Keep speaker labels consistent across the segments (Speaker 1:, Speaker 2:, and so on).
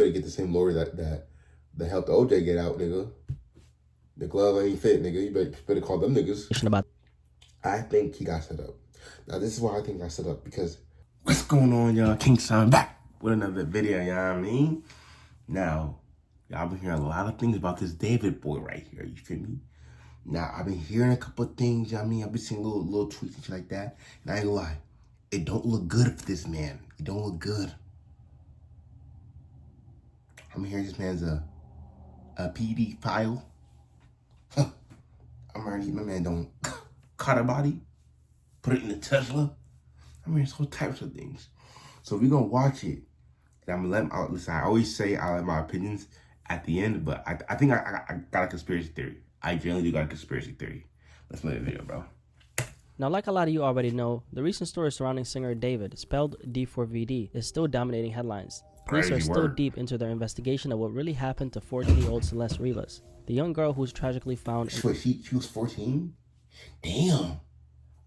Speaker 1: better get the same lawyer that helped OJ get out, nigga. The glove ain't fit, nigga. You better call them niggas.
Speaker 2: About
Speaker 1: I think he got set up. Now, this is why I think he got set up, because what's going on, y'all? King Son back with another video, you know what I mean? Now, y'all been hearing a lot of things about this David boy right here, you feel me? Now, I've been hearing a couple of things, you know what I mean? I've been seeing little tweets and shit like that. And I ain't gonna lie, it don't look good for this man. It don't look good. I'm hearing this man's a PD file. Huh. I'm already, my man don't cut a body, put it in a Tesla. I mean, it's all types of things. So we're gonna watch it. And I'm gonna let out. Listen, I always say I let my opinions at the end, but I think I got a conspiracy theory. I generally do got a conspiracy theory. Let's play the video, bro.
Speaker 2: Now, like a lot of you already know, the recent story surrounding singer David, spelled D4vd, is still dominating headlines. Police are still deep into their investigation of what really happened to 14-year-old Celeste Rivas, the young girl who was tragically found.
Speaker 1: Wait, she was 14? Damn.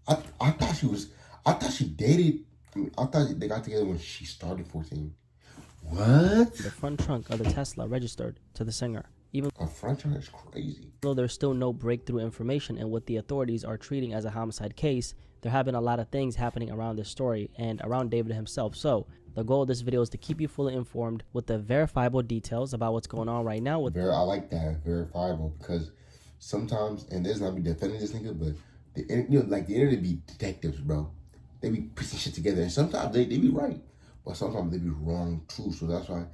Speaker 1: I thought she dated. I mean, I thought they got together when she started 14. What?
Speaker 2: The front trunk of the Tesla registered to the singer. Even
Speaker 1: a front trunk is crazy.
Speaker 2: though there's still no breakthrough information in what the authorities are treating as a homicide case, there have been a lot of things happening around this story and around David himself. So the goal of this video is to keep you fully informed with the verifiable details about what's going on right now.
Speaker 1: I like that, verifiable, because sometimes, and there's not me defending this nigga, but like the internet be detectives, bro. They be piecing shit together, and sometimes they be right, but sometimes they be wrong too. So that's why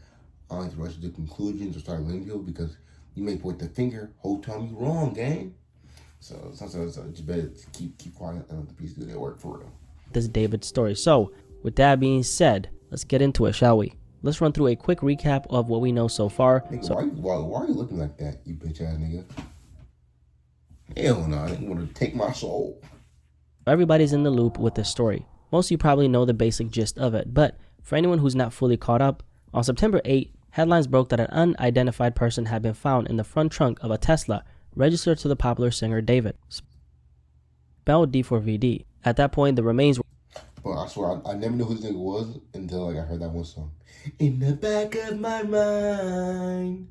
Speaker 1: I like to rush to conclusions or start blaming people, because you may point the finger, whole time you wrong, gang. So sometimes it's better to keep quiet and let the police do their work for real.
Speaker 2: This David story. So with that being said, let's get into it, shall we? Let's run through a quick recap of what we know so far.
Speaker 1: Nigga, why are you looking like that, you bitch ass nigga? Hell no, they want to take my soul.
Speaker 2: Everybody's in the loop with this story. Most of you probably know the basic gist of it, but for anyone who's not fully caught up, on September 8, headlines broke that an unidentified person had been found in the front trunk of a Tesla registered to the popular singer David, spelled D4vd. At that point, the remains were...
Speaker 1: Well, I swear, I never knew who this nigga was until I heard that one song. In the back of my mind,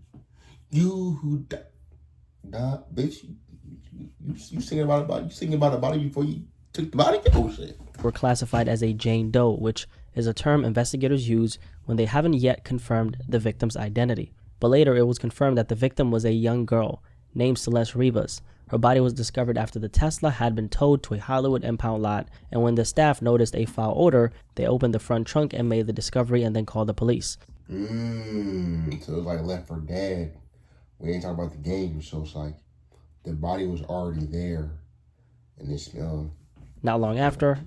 Speaker 1: you who died, bitch, you singing about a body? You singing about a body before you took the body? Oh shit.
Speaker 2: Were classified as a Jane Doe, which is a term investigators use when they haven't yet confirmed the victim's identity. But later, it was confirmed that the victim was a young girl named Celeste Rivas. Her body was discovered after the Tesla had been towed to a Hollywood impound lot, and when the staff noticed a foul odor, they opened the front trunk and made the discovery and then called the police.
Speaker 1: So it was like Left 4 Dead. We ain't talking about the game, so it's like the body was already there, and it's
Speaker 2: Not long after,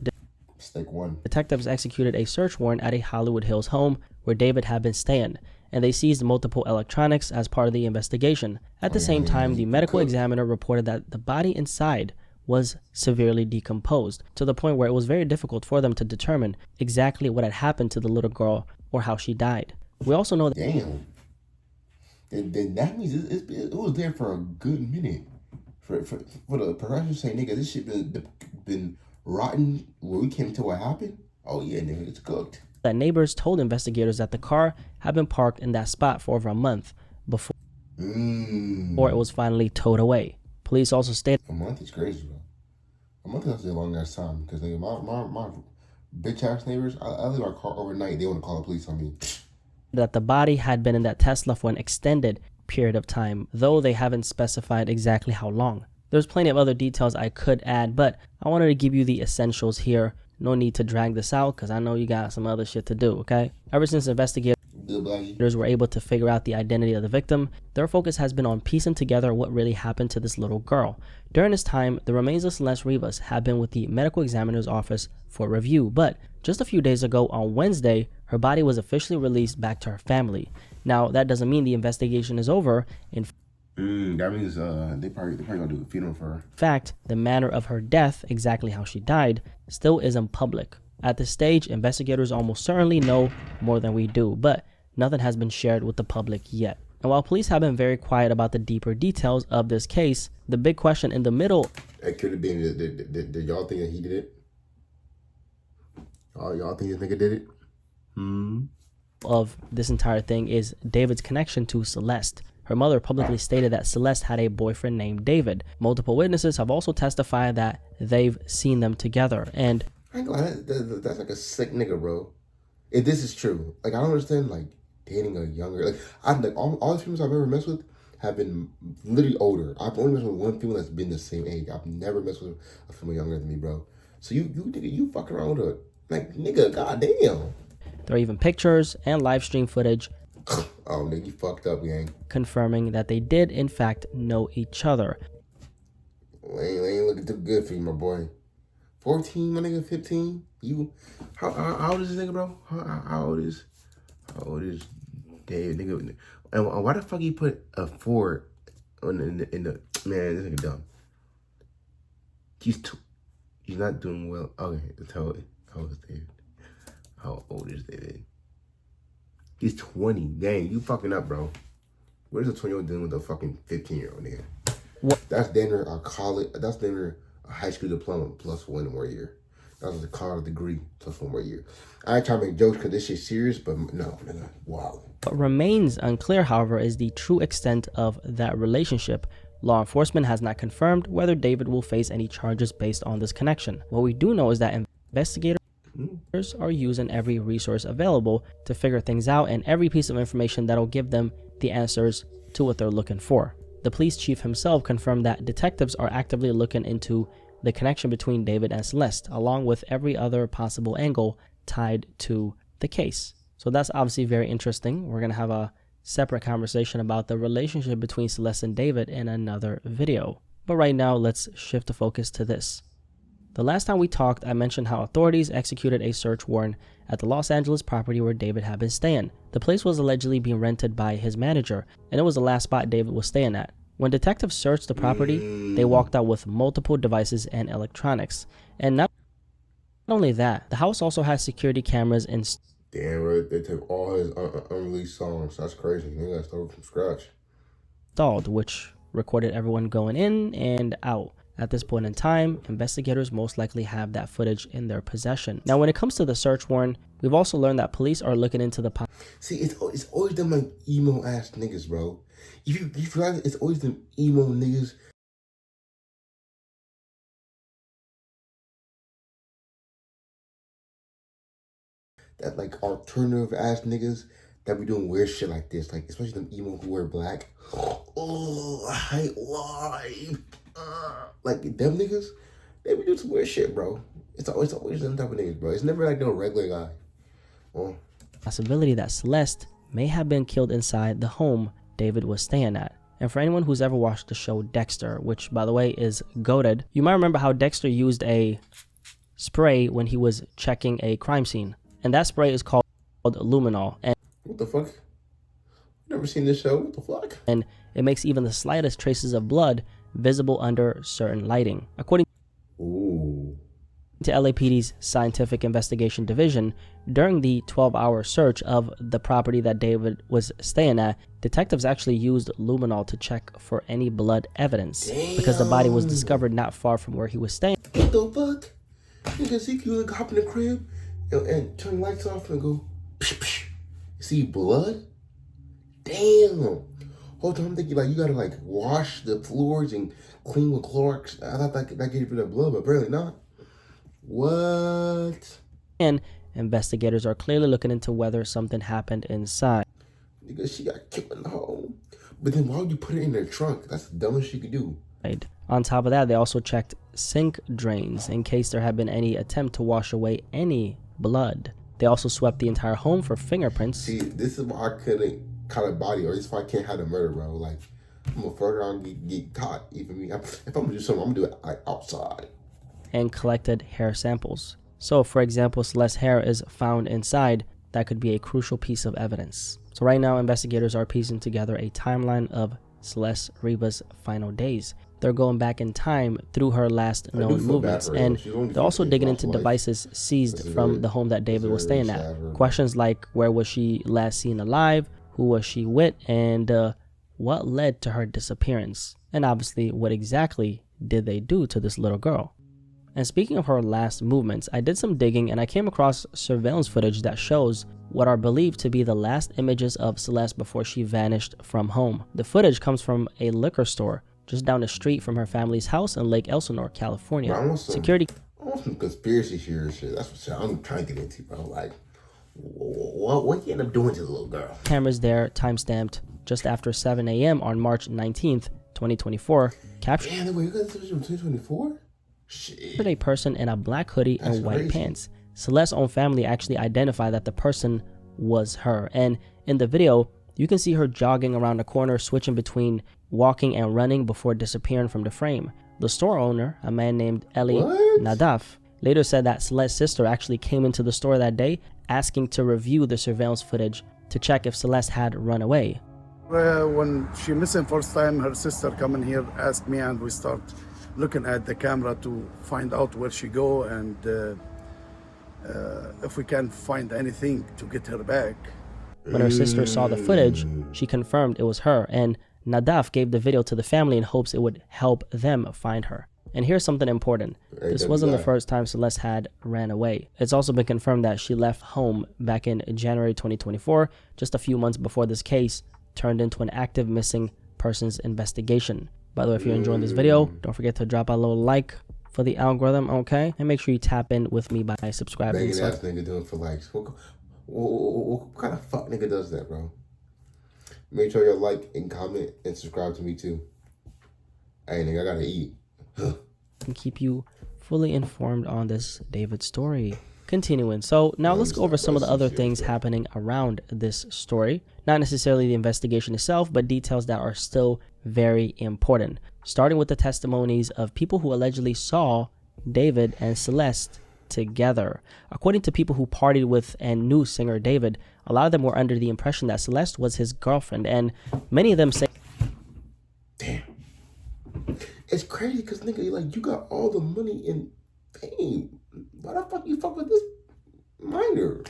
Speaker 1: mistake one.
Speaker 2: Detectives executed a search warrant at a Hollywood Hills home where David had been staying, and they seized multiple electronics as part of the investigation. At the same time, the medical examiner reported that the body inside was severely decomposed, to the point where it was very difficult for them to determine exactly what had happened to the little girl or how she died. We also know that...
Speaker 1: Damn. Then that means it was there for a good minute. For the professional saying, nigga, this shit been rotten where we came to what happened. Oh yeah, nigga, it's cooked.
Speaker 2: That neighbors told investigators that the car had been parked in that spot for over a month before it was finally towed away. Police also stated
Speaker 1: a month is crazy, bro. A month is actually a long ass time, because my bitch ass neighbors, I leave our car overnight, they want to call the police on me.
Speaker 2: That the body had been in that Tesla for an extended period of time, though they haven't specified exactly how long. There's plenty of other details I could add, but I wanted to give you the essentials here. No need to drag this out, because I know you got some other shit to do, okay? Ever since investigators were able to figure out the identity of the victim, their focus has been on piecing together what really happened to this little girl. During this time, the remains of Celeste Rivas have been with the medical examiner's office for review, but just a few days ago on Wednesday, her body was officially released back to her family. Now, that doesn't mean the investigation is over.
Speaker 1: That means they probably gonna do a funeral for her.
Speaker 2: In fact, the manner of her death, exactly how she died, still isn't public. At this stage, investigators almost certainly know more than we do, but nothing has been shared with the public yet. And while police have been very quiet about the deeper details of this case, the big question in the middle...
Speaker 1: It could have been, did y'all think that he did it? Y'all think this nigga did it?
Speaker 2: of this entire thing is David's connection to Celeste. Her mother publicly stated that Celeste had a boyfriend named David. Multiple witnesses have also testified that they've seen them together. And
Speaker 1: I ain't gonna lie, that's like a sick nigga, bro. If this is true, like I don't understand, like dating a younger, like all the females I've ever messed with have been literally older. I've only messed with one female that's been the same age. I've never messed with a female younger than me, bro. So you fuck around with a nigga, goddamn.
Speaker 2: there are even pictures and live stream footage
Speaker 1: Oh, nigga, you fucked up, gang.
Speaker 2: confirming that they did in fact know each other.
Speaker 1: Ain't looking too good for you, my boy. 14, my nigga, 15. You, how old is this nigga, bro? How old is Dave, nigga? And why the fuck he put a 4 in the man? This nigga dumb. He's not doing well. Okay, how old is David? How old is David? He's 20. Dang, you fucking up, bro. What is a 20-year-old doing with a fucking 15-year-old nigga?
Speaker 2: What?
Speaker 1: That's damn near a college. That's damn near a high school diploma plus 1 more year. That was a college degree plus 1 more year. I ain't trying to make jokes because this shit's serious, but no, nigga, wow.
Speaker 2: What remains unclear, however, is the true extent of that relationship. Law enforcement has not confirmed whether David will face any charges based on this connection. What we do know is that investigators are using every resource available to figure things out and every piece of information that'll give them the answers to what they're looking for. The police chief himself confirmed that detectives are actively looking into the connection between David and Celeste, along with every other possible angle tied to the case. So that's obviously very interesting. We're going to have a separate conversation about the relationship between Celeste and David in another video. But right now, let's shift the focus to this. The last time we talked, I mentioned how authorities executed a search warrant at the Los Angeles property where David had been staying. The place was allegedly being rented by his manager, and it was the last spot David was staying at. When detectives searched the property, they walked out with multiple devices and electronics. And not only that, the house also has security cameras
Speaker 1: Damn right, they took all his unreleased songs. That's crazy. They got to start from scratch.
Speaker 2: installed, which recorded everyone going in and out. At this point in time, investigators most likely have that footage in their possession. Now, when it comes to the search warrant, we've also learned that police are looking into the
Speaker 1: See, it's always them like emo ass niggas, bro. If you realize it's always them emo niggas. That like alternative ass niggas that be doing weird shit like this. Like, especially them emo who wear black. Oh, I hate life. Like, them niggas, they be doing some weird shit, bro. It's always them type of niggas, bro. It's never like no regular guy. Well,
Speaker 2: possibility that Celeste may have been killed inside the home David was staying at. And for anyone who's ever watched the show Dexter, which by the way is goated, you might remember how Dexter used a spray when he was checking a crime scene. And that spray is called luminol. And
Speaker 1: what the fuck? Never seen this show. What the fuck?
Speaker 2: And it makes even the slightest traces of blood visible under certain lighting. According to LAPD's Scientific Investigation Division, during the 12-hour search of the property that David was staying at, detectives actually used luminol to check for any blood evidence.
Speaker 1: Damn.
Speaker 2: Because the body was discovered not far from where he was staying.
Speaker 1: What the fuck? You can see you like hop in the crib and turn the lights off and go psh, psh. See blood? Damn. Whole time I'm thinking like you gotta like wash the floors and clean with Clorox. I thought that gave you the blood, but apparently not. What?
Speaker 2: And investigators are clearly looking into whether something happened inside.
Speaker 1: Because she got killed in the home. But then why would you put it in their trunk? That's the dumbest you could do.
Speaker 2: On top of that, they also checked sink drains in case there had been any attempt to wash away any blood. They also swept the entire home for fingerprints.
Speaker 1: See, this is why I couldn't caught a body, or this is why I can't have a murder, bro. Like, I'm gonna further on get caught. Even me, if I'm gonna do something, I'm gonna do it like outside.
Speaker 2: And collected hair samples. So, for example, Celeste's hair is found inside. That could be a crucial piece of evidence. So right now, investigators are piecing together a timeline of Celeste Riba's final days. They're going back in time through her last known movements, and they're also digging into devices seized from the home that David was staying at. Questions like where was she last seen alive, who was she with, and what led to her disappearance, and obviously what exactly did they do to this little girl. And speaking of her last movements, I did some digging and I came across surveillance footage that shows what are believed to be the last images of Celeste before she vanished from home. The footage comes from a liquor store just down the street from her family's house in Lake Elsinore, California.
Speaker 1: Bro, I want some conspiracy theory shit. That's what I'm trying to get into, bro. Like, what you end up doing to the little girl?
Speaker 2: Cameras there, timestamped just after 7 a.m. on March 19th, 2024, captured
Speaker 1: 2024? Shit.
Speaker 2: A person in a black hoodie and white pants. Celeste's own family actually identified that the person was her. And in the video, you can see her jogging around the corner, switching between walking and running before disappearing from the frame. The store owner, a man named Eli Nadaf, later said that Celeste's sister actually came into the store that day asking to review the surveillance footage to check if Celeste had run away.
Speaker 3: When she missing first time, her sister come in here, asked me, and we start looking at the camera to find out where she go and if we can find anything to get her back.
Speaker 2: When her sister saw the footage, she confirmed it was her, and Nadaf gave the video to the family in hopes it would help them find her. And here's something important. This wasn't the first time Celeste had ran away. It's also been confirmed that she left home back in January 2024, just a few months before this case turned into an active missing persons investigation. By the way, if you're enjoying this video, don't forget to drop a little like for the algorithm, okay? And make sure you tap in with me by subscribing.
Speaker 1: Begging ass nigga doing for likes. What kind of fuck nigga does that, bro? Make sure you like and comment and subscribe to me too. Hey nigga, I gotta eat.
Speaker 2: And keep you fully informed on this David story. Continuing, so now let's go over some of the other things happening around this story. Not necessarily the investigation itself, but details that are still very important. Starting with the testimonies of people who allegedly saw David and Celeste together. According to people who partied with and knew singer David, a lot of them were under the impression that Celeste was his girlfriend, and many of them say,
Speaker 1: damn, it's crazy because nigga, like, you got all the money and fame. Why the fuck you fuck with this minor?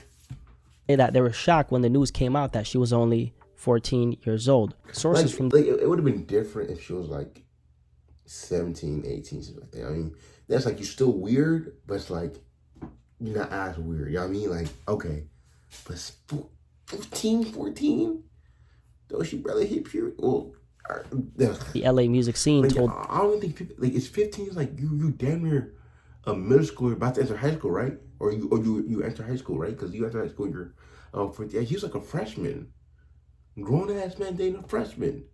Speaker 2: That they were shocked when the news came out that she was only 14 years old. Sources from
Speaker 1: it would have been different if she was like 17, 18, something like that. I mean, that's like, you're still weird, but it's like, you're not as weird. You know what I mean? Like, okay, but 15, 14? Though she barely hit puberty. Well,
Speaker 2: the LA music scene told,
Speaker 1: I don't think people, like, it's 15, it's like you damn near a middle schooler about to enter high school, right? Or you enter high school, right? Because you enter high school, you're he was like a freshman. Grown ass man dating a freshman.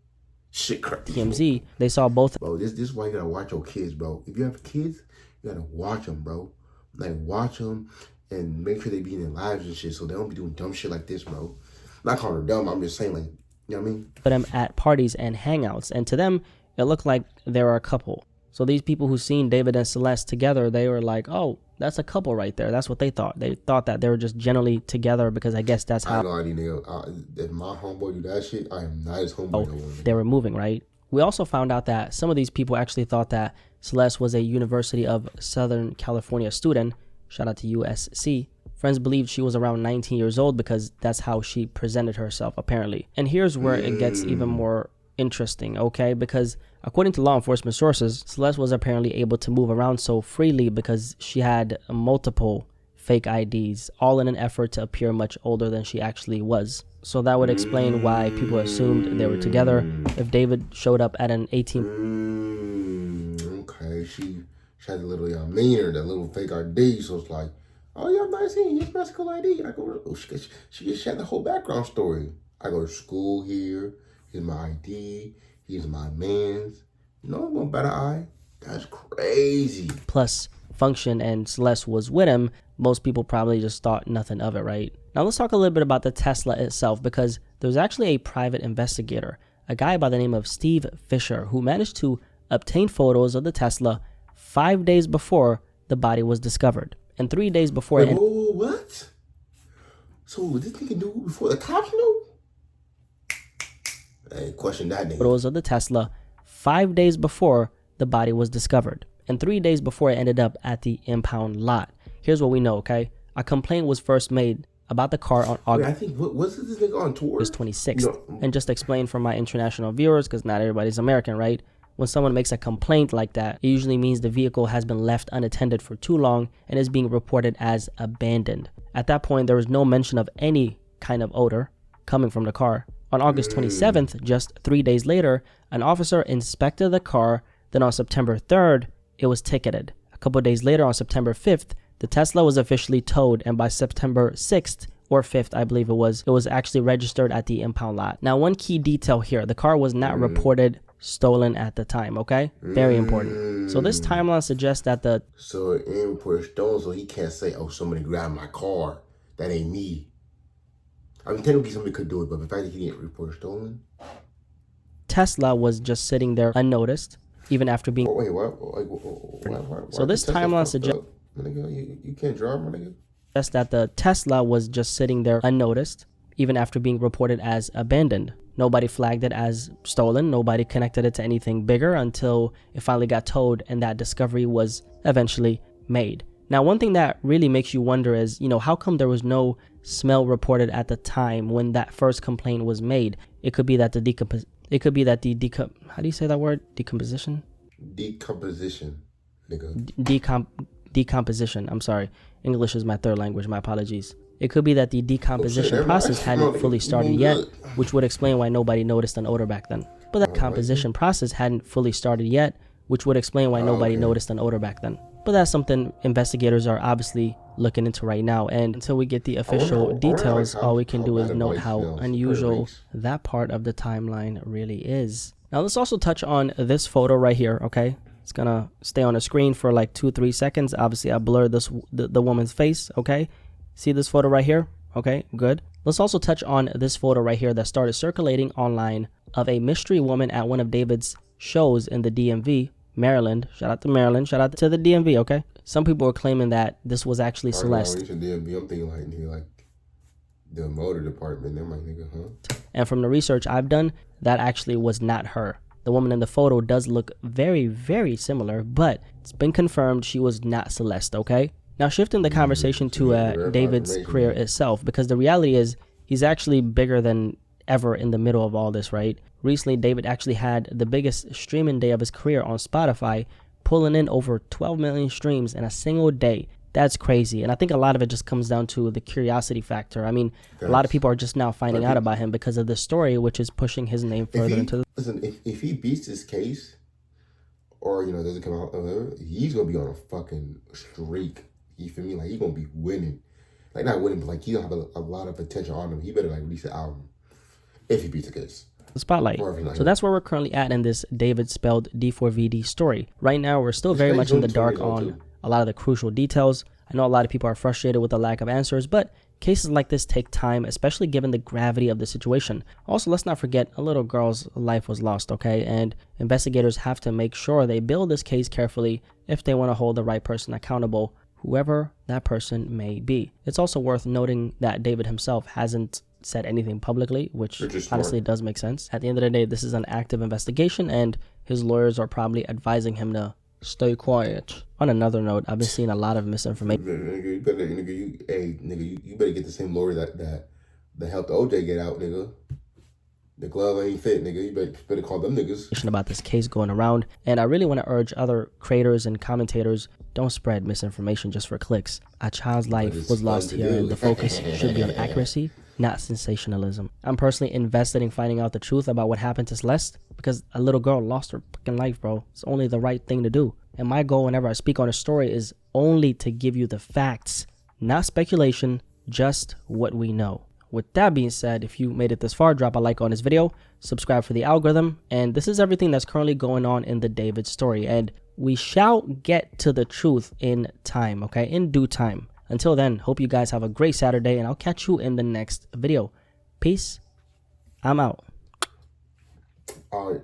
Speaker 1: Shit crazy.
Speaker 2: TMZ, they saw both.
Speaker 1: Bro, this is why you gotta watch your kids, bro. If you have kids, you gotta watch them, bro. Like, watch them and make sure they be in their lives and shit, so they don't be doing dumb shit like this, bro. Not calling her dumb, I'm just saying, like, you know what I mean?
Speaker 2: For them at parties and hangouts, and to them, it looked like they were a couple. So these people who seen David and Celeste together, they were like, oh, that's a couple right there. That's what they thought. They thought that they were just generally together because I guess that's how.
Speaker 1: I know I nigga. If my homeboy do that shit, I am not his homeboy no more.
Speaker 2: They were moving, right? We also found out that some of these people actually thought that Celeste was a University of Southern California student. Shout out to USC. Friends believed she was around 19 years old because that's how she presented herself, apparently. And here's where it gets even more interesting, okay? Because according to law enforcement sources, Celeste was apparently able to move around so freely because she had multiple fake IDs, all in an effort to appear much older than she actually was. So that would explain why people assumed they were together. If David showed up at an 18...
Speaker 1: Okay, she had a little meaner, that little fake ID, so it's like, oh yeah, I'm 19, here's my school ID. I go, oh, she had the whole background story. I go to school here. Here's my ID. Here's my man's. No one better eye. That's crazy.
Speaker 2: Plus, function and Celeste was with him. Most people probably just thought nothing of it, right? Now let's talk a little bit about the Tesla itself, because there's actually a private investigator, a guy by the name of Steve Fisher, who managed to obtain photos of the Tesla 5 days before the body was discovered. And 3 days before...
Speaker 1: Wait, what? So this nigga knew before the cops knew? Hey, question that nigga.
Speaker 2: Photos of the Tesla 5 days before the body was discovered, and 3 days before it ended up at the impound lot. Here's what we know, okay? A complaint was first made about the car on August...
Speaker 1: Wait, I think, wasn't this nigga on tour?
Speaker 2: 26th. And just explain for my international viewers, because not everybody's American, right? When someone makes a complaint like that, it usually means the vehicle has been left unattended for too long and is being reported as abandoned. At that point, there was no mention of any kind of odor coming from the car. On August 27th, just 3 days later, an officer inspected the car. Then on September 3rd, it was ticketed. A couple of days later, on September 5th, the Tesla was officially towed, and by September 6th or 5th, I believe it was actually registered at the impound lot. Now, one key detail here, the car was not reported stolen at the time, okay? Very important. So this timeline suggests that
Speaker 1: So it ain't reported stolen, so he can't say, oh, somebody grabbed my car. That ain't me. I mean, technically somebody could do it, but the fact that he didn't report stolen.
Speaker 2: Tesla was just sitting there unnoticed, even after being...
Speaker 1: Wait, why
Speaker 2: So this timeline suggests...
Speaker 1: You can't drive, my nigga.
Speaker 2: That the Tesla was just sitting there unnoticed, even after being reported as abandoned. Nobody flagged it as stolen. Nobody connected it to anything bigger until it finally got towed and that discovery was eventually made. Now, one thing that really makes you wonder is, how come there was no smell reported at the time when that first complaint was made? It could be that how do you say that word? Decomposition?
Speaker 1: Decomposition, nigga.
Speaker 2: Decomposition. I'm sorry. English is my third language. My apologies. It could be that the decomposition process hadn't fully started yet, which would explain why nobody noticed an odor back then. But that composition process hadn't fully started yet, which would explain why nobody noticed an odor back then. But that's something investigators are obviously looking into right now. And until we get the official details, all we can do is note how unusual that part of the timeline really is. Now let's also touch on this photo right here, okay? It's gonna stay on the screen for like 2-3 seconds. Obviously, I blurred the woman's face, okay? See this photo right here? Okay, good. Let's also touch on this photo right here that started circulating online of a mystery woman at one of David's shows in the DMV, Maryland. Shout out to Maryland. Shout out to the DMV, okay? Some people were claiming that this was actually Celeste.
Speaker 1: DMV, I'm thinking like the motor department. They're my nigga, huh?
Speaker 2: And from the research I've done, that actually was not her. The woman in the photo does look very, very similar, but it's been confirmed she was not Celeste, okay? Now shifting the conversation to David's career itself, because the reality is he's actually bigger than ever in the middle of all this, right? Recently, David actually had the biggest streaming day of his career on Spotify, pulling in over 12 million streams in a single day. That's crazy. And I think a lot of it just comes down to the curiosity factor. I mean, a lot of people are just now finding out about him because of this story, which is pushing his name further into the...
Speaker 1: Listen, if he beats this case, or, doesn't come out, he's going to be on a fucking streak. You feel me? Like, he's going to be winning. Like, not winning, but, like, he don't have a lot of attention on him. He better, like, release an album if he beats the case.
Speaker 2: The spotlight. So that's where we're currently at in this David spelled D4vd story. Right now, we're still very much in the dark on a lot of the crucial details. I know a lot of people are frustrated with the lack of answers, but cases like this take time, especially given the gravity of the situation. Also, let's not forget a little girl's life was lost, okay? And investigators have to make sure they build this case carefully if they want to hold the right person accountable, whoever that person may be. It's also worth noting that David himself hasn't said anything publicly, which honestly does make sense. At the end of the day, this is an active investigation, and his lawyers are probably advising him to stay quiet. On another note, I've been seeing a lot of misinformation.
Speaker 1: You better get the same lawyer that helped OJ get out, nigga. The glove ain't fit, nigga. You better call them niggas.
Speaker 2: About this case going around, and I really want to urge other creators and commentators, don't spread misinformation just for clicks. A child's life was lost here, and the focus should be on accuracy, not sensationalism. I'm personally invested in finding out the truth about what happened to Celeste because a little girl lost her fucking life, bro. It's only the right thing to do. And my goal whenever I speak on a story is only to give you the facts, not speculation, just what we know. With that being said, if you made it this far, drop a like on this video, subscribe for the algorithm, and this is everything that's currently going on in the David story. And we shall get to the truth in time, okay? In due time. Until then, hope you guys have a great Saturday, and I'll catch you in the next video. Peace. I'm out.
Speaker 1: All right.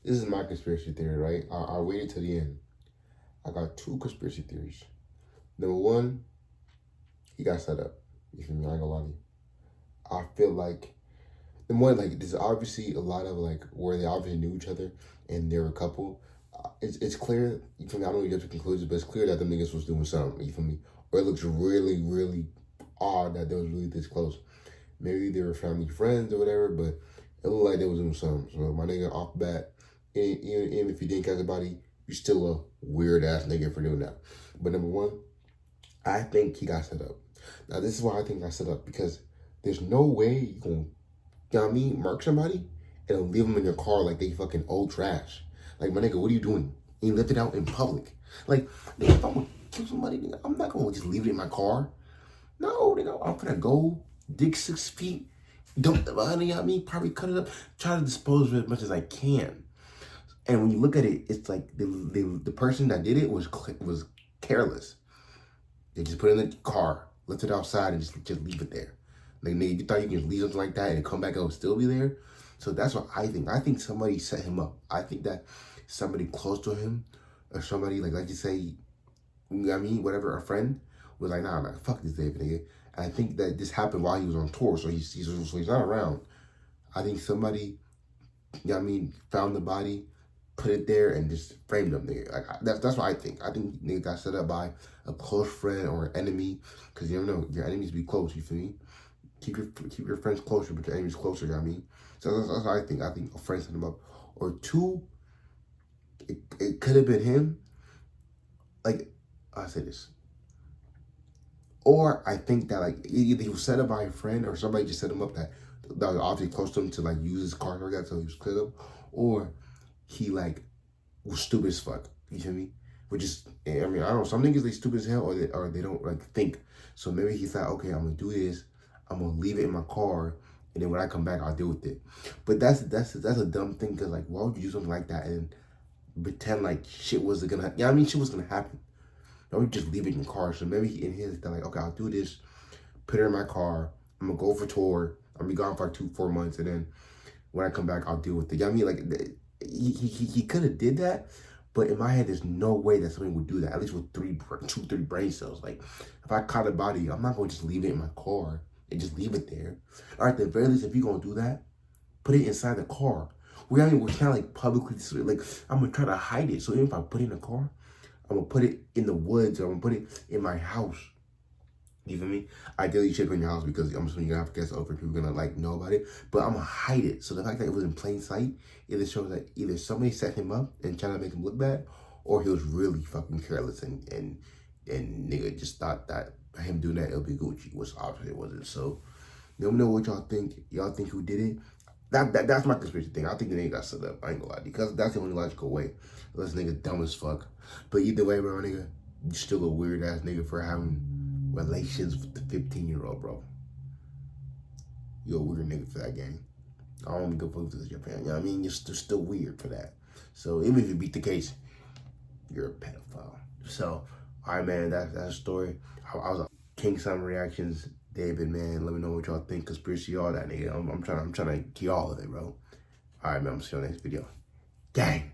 Speaker 1: This is my conspiracy theory, right? I waited till the end. I got 2 conspiracy theories. Number 1, he got set up. You feel me? I ain't gonna lie to you. I feel like the more like there's obviously a lot of like where they obviously knew each other and they're a couple. It's clear. You feel me? I don't know get to conclusions, but it's clear that the niggas was doing something. You feel me? Or it looks really, really odd that they was really this close. Maybe they were family friends or whatever, but it looked like they was doing something. So my nigga off bat, even if you didn't catch the body, you're still a weird ass nigga for doing that. But number one, I think he got set up. Now this is why I think he got set up, because there's no way you gonna, you know what I mean, mark somebody and leave them in your car like they fucking old trash. Like, my nigga, what are you doing? You left it out in public. Like, nigga, if I'm gonna kill somebody, nigga, I'm not gonna just leave it in my car. No, nigga, I'm gonna go dig 6 feet, dump the body, you know what I mean? Probably cut it up, try to dispose of it as much as I can. And when you look at it, it's like the person that did it was careless. They just put it in the car, left it outside, and just leave it there. Like, nigga, you thought you could just leave something like that and come back and it would still be there? So that's what I think. I think somebody set him up. I think that somebody close to him, or somebody, like you say, you know what I mean, whatever, a friend, was like, nah, fuck this David, nigga. And I think that this happened while he was on tour, so he's not around. I think somebody, you know what I mean, found the body, put it there, and just framed him, nigga. Like, that's what I think. I think nigga got set up by a close friend or an enemy, because you never know, your enemies be close, you feel me? Keep your friends closer, but your enemies closer, you know what I mean? So that's what I think. I think a friend set him up. Or two, it could have been him. Like, I'll say this. Or I think that, like, either he was set up by a friend, or somebody just set him up that was obviously close to him to, like, use his car like that, so he was cleared up. Or he, like, was stupid as fuck. You feel me? Which is, I mean, I don't know. Some niggas, they stupid as hell, or they don't, like, think. So maybe he thought, okay, I'm going to do this. I'm going to leave it in my car, and then when I come back, I'll deal with it. But that's a dumb thing, because, like, why would you do something like that and pretend like shit wasn't going to, yeah, I mean, shit was going to happen. Why would you just leave it in your car? So maybe in his, they're like, okay, I'll do this, put it in my car, I'm going to go for tour, I'm going to be gone for like 2-4 months, and then when I come back, I'll deal with it. You know what I mean? Like, he could have did that, but in my head, there's no way that somebody would do that, at least with 2-3 brain cells. Like, if I caught a body, I'm not going to just leave it in my car and just leave it there. Or at the very least, if you're going to do that, put it inside the car. We're kind of like publicly, like, I'm going to try to hide it. So even if I put it in the car, I'm going to put it in the woods, or I'm going to put it in my house. You feel me? Ideally, you should put it in your house, because I'm assuming you're going to have to guess over, people are going to, like, know about it. But I'm going to hide it. So the fact that it was in plain sight, either shows that either somebody set him up and trying to make him look bad, or he was really fucking careless and nigga just thought that by him doing that, it'll be Gucci, which obviously it wasn't. So let me know what y'all think. Y'all think who did it? That's my conspiracy thing. I think the nigga got set up. I ain't gonna lie, because that's the only logical way. Unless nigga dumb as fuck. But either way, bro, nigga, you still a weird ass nigga for having relations with the 15-year-old, bro. You a weird nigga for that game. I don't even go for this Japan. You know what I mean? You're still weird for that. So even if you beat the case, you're a pedophile. So, all right, man, that's a story. I was a King Simon Reactions. David, man, let me know what y'all think. Conspiracy, all that, nigga. I'm trying to get all of it, bro. All right, man, I'm see you on the next video. Gang.